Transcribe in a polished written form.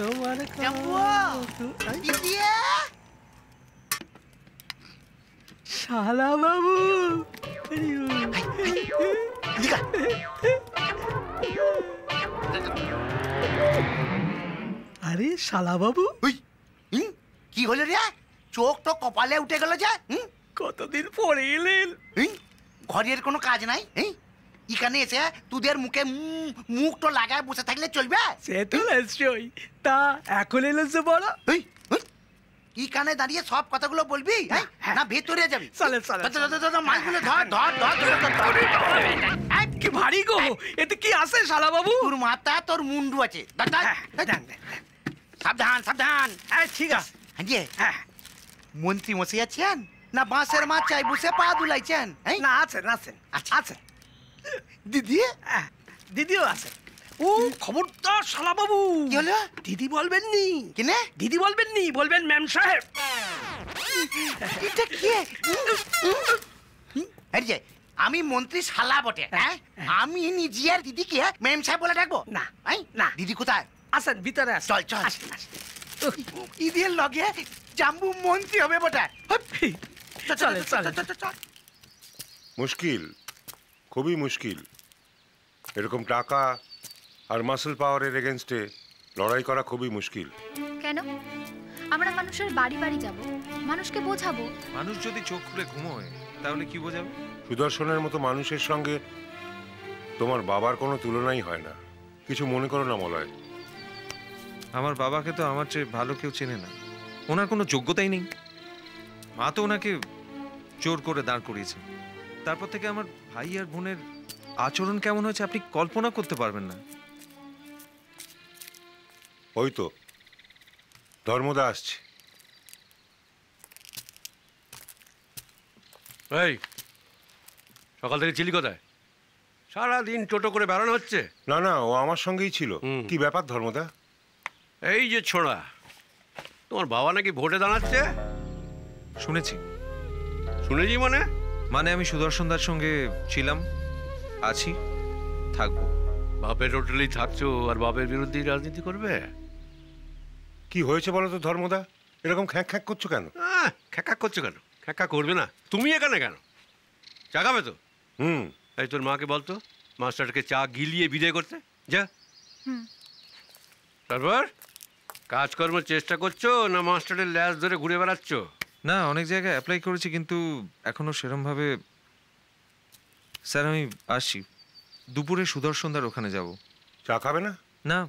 তোমার শালা বাবু আরে শালা বাবু কি হলো রে? চোখ তো কপালে উঠে গেল যে। কতদিন পরে এলেন। ঘরের কোনো কাজ নাই? এখানে এসে তোদের মুখে মুখ তো লাগায় বসে থাকলে চলবে? সে তো নিশ্চয়ই। তা এখন এলেন যে বড় এখানে দাঁড়িয়ে সব কথাগুলো বলবি না ভেতরে যাবি? চলে চলে মাইগুলো ধর ধর ধর। কি ভারী গো, এতে কি আছে শালা বাবু? তোর মাথা তোর মুন্ডু আছে। সাবধান সাবধান। ঠিক আছে। হ্যাঁ মন্ত্রী মশাই আছেন না বাঁশের মাচায় বসে পা দুলাইছেন? না আছেন আছেন আছেন। দিদি দিদিও আছে। ও খবরদার শালা বাবু। কি হলো? দিদি বলবেন নি। কেনে? দিদি বলবেন নি, বলবেন ম্যাম সাহেব। এটা কে? আমি মন্ত্রী শালা বটে। আমি নিজের দিদিকে ম্যাম সাহেব বলে ডাকবো? না না। দিদি কোথায়? আসেন ভিতরে। চল চল। ঈদের লগে জাম্বু মন্ত্রী হবে বটে। চলে চলে। মুশকিল, খুবই মুশকিল। এরকম টাকা আর মাসল পাওয়ারের এগেনস্টে লড়াই করা খুবই মুশকিল। কেন? আমরা মানুষের বাড়ি বাড়ি যাব, মানুষকে বোঝাবো। মানুষ যদি চোখ খুলে ঘুমোয় তাহলে কি বোঝাবে? সুদর্শনের মতো মানুষের সঙ্গে তোমার বাবার কোনো তুলনাই হয় না। কিছু মনে করো না মলয়। আমার বাবাকে তো আমার চেয়ে ভালো কেউ চেনে না। ওনার কোনো যোগ্যতাই নেই। মা তো ওনাকে জোর করে দাঁড় করিয়েছে। তারপর থেকে আমার ভাই আর বোনের আচরণ কেমন হয়েছে আপনি কল্পনা করতে পারবেন না। ওই তো ধর্মদা আসছে। এই সকাল থেকে ছিলি কোথায়? সারাদিন টোটো করে বেড়ানো হচ্ছে? না না, ও আমার সঙ্গেই ছিল। কি ব্যাপার ধর্মদা? এই যে ছোড়া, তোমার বাবা নাকি ভোটে দাঁড়াচ্ছে শুনেছি। শুনেছি মানে আমি সুদর্শনদার সঙ্গে ছিলাম, আছি, থাকবো। বাপের হোটেলেই থাকছো আর বাপের বিরুদ্ধেই রাজনীতি করবে? কি হয়েছে বলো তো ধর্মদা? এরকম খ্যাঁক খ্যাঁক করছো কেন? খ্যাঁকা করছো কেন? খ্যাঁকা করবে না। তুমি এখানে কেন? চা খাবে তো? এই তোর মাকে বলতো মাস্টারকে চা গিলিয়ে বিদায় করতে। যা। তারপর কাজকর্মের চেষ্টা করছো না মাস্টারের ল্যাজ ধরে ঘুরে বেড়াচ্ছ? না, অনেক জায়গায় অ্যাপ্লাই করেছি কিন্তু এখনো সেরমভাবে। স্যার আমি আসছি, দুপুরে সুদর্শনদার ওখানে যাব। চা খাবে না? না,